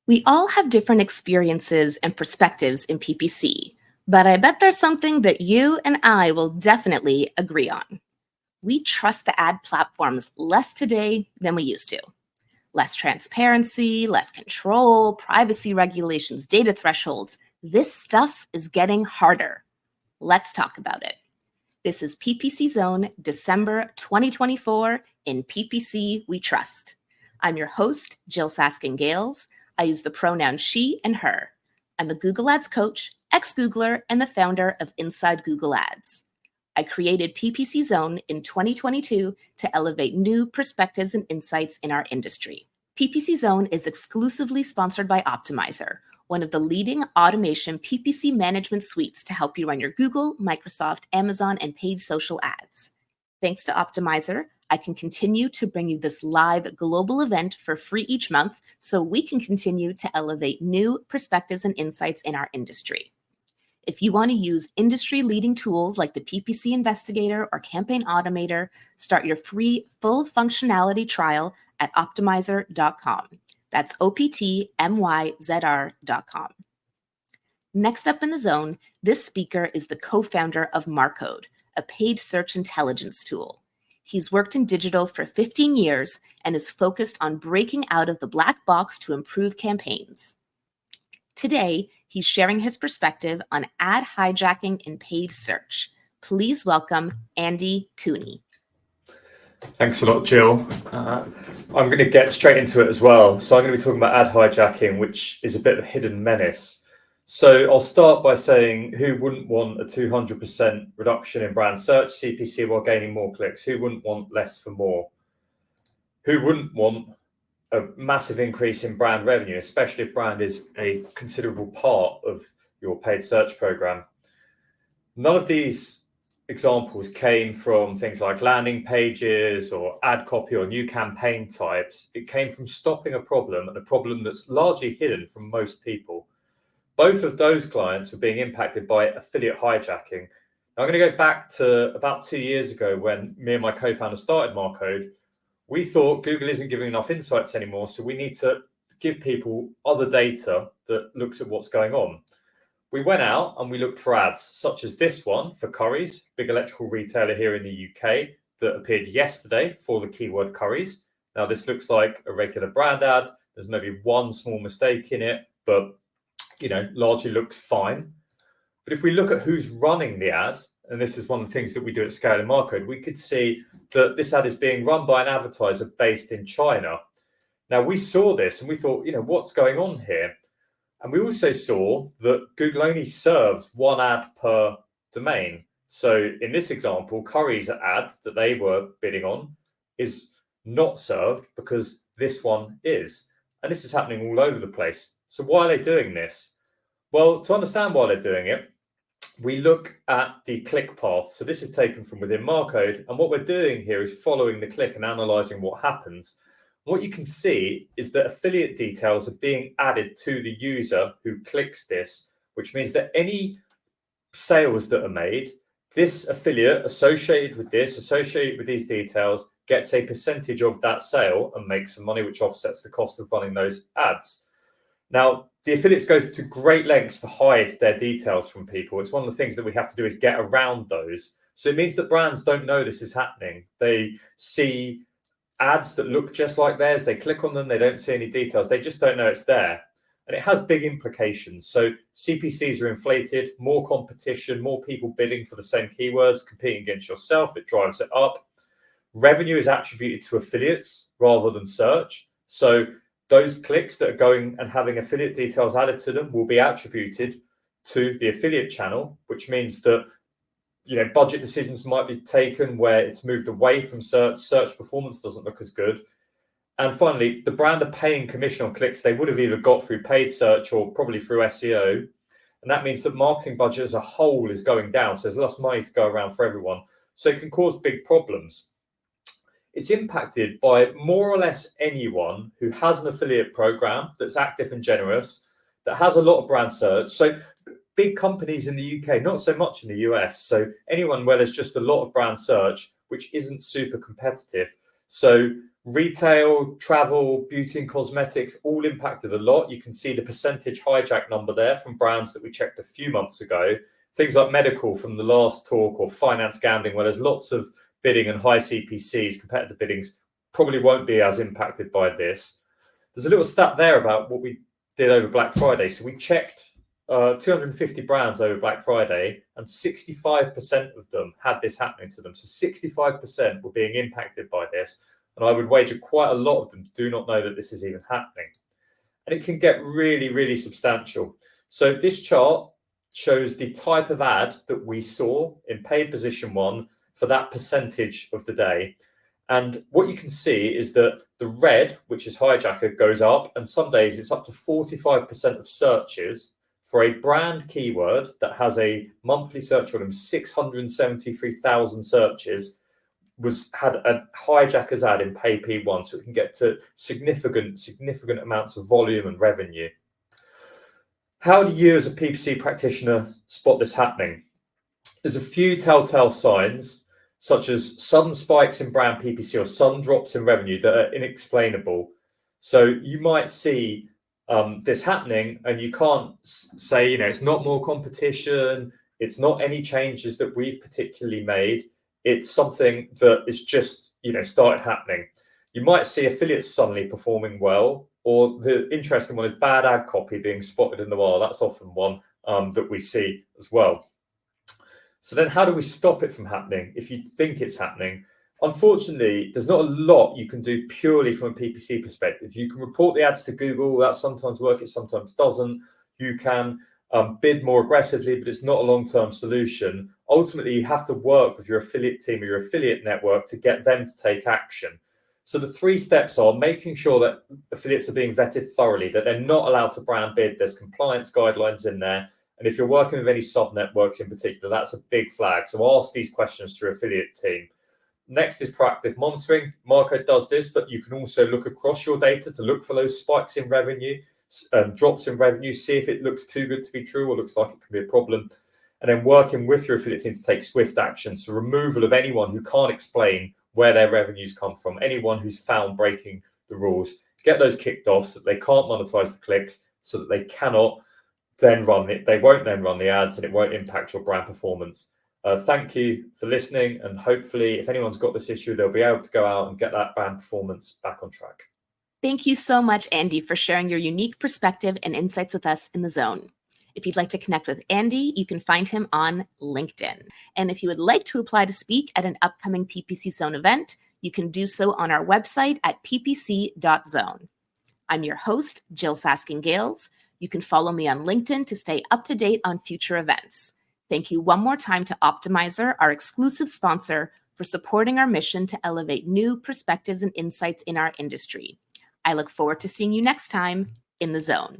We all have different experiences and perspectives in PPC, but I bet there's something that you and I will definitely agree on. We trust the ad platforms less today than we used to. Less transparency, less control, privacy regulations, data thresholds. This stuff is getting harder. Let's talk about it. This is PPC Zone, December 2024, in PPC We Trust. I'm your host, Jill Saskin-Gales. I use the pronoun she and her. I'm a Google Ads coach, ex-Googler, and the founder of Inside Google Ads. I created PPC Zone in 2022 to elevate new perspectives and insights in our industry. PPC Zone is exclusively sponsored by Optimizer, one of the leading automation PPC management suites to help you run your Google, Microsoft, Amazon, and paid social ads. Thanks to Optimizer, I can continue to bring you this live global event for free each month so we can continue to elevate new perspectives and insights in our industry. If you want to use industry-leading tools like the PPC Investigator or Campaign Automator, start your free full functionality trial at optimizer.com. That's optmyzr.com. Next up in the zone, this speaker is the co-founder of Marcode, a paid search intelligence tool. He's worked in digital for 15 years and is focused on breaking out of the black box to improve campaigns. Today, he's sharing his perspective on ad hijacking in paid search. Please welcome Andy Cooney. Thanks a lot, Jill. I'm going to get straight into it as well. So I'm going to be talking about ad hijacking, which is a bit of a hidden menace. So I'll start by saying, who wouldn't want a 200% reduction in brand search CPC while gaining more clicks? Who wouldn't want less for more? Who wouldn't want a massive increase in brand revenue, especially if brand is a considerable part of your paid search program? None of these examples came from things like landing pages or ad copy or new campaign types. It came from stopping a problem, and a problem that's largely hidden from most people. Both of those clients were being impacted by affiliate hijacking. Now, I'm going to go back to about 2 years ago when me and my co-founder started Marcode. We thought Google isn't giving enough insights anymore, so we need to give people other data that looks at what's going on. We went out and we looked for ads, such as this one for Currys, big electrical retailer here in the UK, that appeared yesterday for the keyword Currys. Now, this looks like a regular brand ad. There's maybe one small mistake in it, but largely looks fine. But if we look at who's running the ad, and this is one of the things that we do at scale in Marcode, we could see that this ad is being run by an advertiser based in China. Now, we saw this and we thought, what's going on here? And we also saw that Google only serves one ad per domain. So in this example, Currys' ad that they were bidding on is not served because this one is. And this is happening all over the place. So why are they doing this? Well, to understand why they're doing it, we look at the click path. So this is taken from within Marcode. And what we're doing here is following the click and analyzing what happens. What you can see is that affiliate details are being added to the user who clicks this, which means that any sales that are made, this affiliate associated with these details, gets a percentage of that sale and makes some money, which offsets the cost of running those ads. Now, the affiliates go to great lengths to hide their details from people. It's one of the things that we have to do is get around those. So it means that brands don't know this is happening. They see ads that look just like theirs. They click on them. They don't see any details. They just don't know it's there. And it has big implications. So CPCs are inflated, more competition, more people bidding for the same keywords, competing against yourself. It drives it up. Revenue is attributed to affiliates rather than search. So those clicks that are going and having affiliate details added to them will be attributed to the affiliate channel, which means that budget decisions might be taken where it's moved away from search. Search performance doesn't look as good. And finally, the brand are paying commission on clicks they would have either got through paid search or probably through SEO. And that means that marketing budget as a whole is going down. So there's less money to go around for everyone. So it can cause big problems. It's impacted by more or less anyone who has an affiliate program that's active and generous, that has a lot of brand search. So big companies in the UK, not so much in the US. So anyone where there's just a lot of brand search, which isn't super competitive. So Retail, travel, beauty and cosmetics all impacted a lot. You can see the percentage hijack number there from brands that we checked a few months ago. Things like medical from the last talk, or finance gambling, where there's lots of bidding and high CPCs, competitive biddings, probably won't be as impacted by this. There's a little stat there about what we did over Black Friday. So we checked 250 brands over Black Friday, and 65% of them had this happening to them. So 65% were being impacted by this. And I would wager quite a lot of them do not know that this is even happening. And it can get really, really substantial. So this chart shows the type of ad that we saw in paid position 1 for that percentage of the day. And what you can see is that the red, which is hijacker, goes up, and some days it's up to 45% of searches for a brand keyword that has a monthly search volume of 673,000 searches had a hijacker's ad in pay P1, so it can get to significant amounts of volume and revenue. How do you as a PPC practitioner spot this happening? There's a few telltale signs, such as sudden spikes in brand PPC or sudden drops in revenue that are inexplainable. So you might see this happening, and you can't say, it's not more competition, it's not any changes that we've particularly made. It's something that is just, started happening. You might see affiliates suddenly performing well, or the interesting one is bad ad copy being spotted in the wild. That's often one that we see as well. So then how do we stop it from happening if you think it's happening? Unfortunately, there's not a lot you can do purely from a PPC perspective. You can report the ads to Google. That sometimes works, it sometimes doesn't. You can bid more aggressively, but it's not a long-term solution. Ultimately, you have to work with your affiliate team or your affiliate network to get them to take action. So the 3 steps are making sure that affiliates are being vetted thoroughly, that they're not allowed to brand bid. There's compliance guidelines in there. And if you're working with any sub-networks in particular, that's a big flag. So ask these questions to your affiliate team. Next is proactive monitoring. Marcode does this, but you can also look across your data to look for those spikes in revenue, drops in revenue, see if it looks too good to be true or looks like it can be a problem. And then working with your affiliate team to take swift action. So removal of anyone who can't explain where their revenues come from, anyone who's found breaking the rules, get those kicked off so that they can't monetize the clicks, so that they cannot then run it. They won't then run the ads, and it won't impact your brand performance. Thank you for listening, and hopefully if anyone's got this issue, they'll be able to go out and get that brand performance back on track. Thank you so much, Andy, for sharing your unique perspective and insights with us in the Zone. If you'd like to connect with Andy, you can find him on LinkedIn. And if you would like to apply to speak at an upcoming PPC Zone event, you can do so on our website at ppc.zone. I'm your host, Jill Saskin-Gales. You can follow me on LinkedIn to stay up to date on future events. Thank you one more time to Optimizer, our exclusive sponsor, for supporting our mission to elevate new perspectives and insights in our industry. I look forward to seeing you next time in the Zone.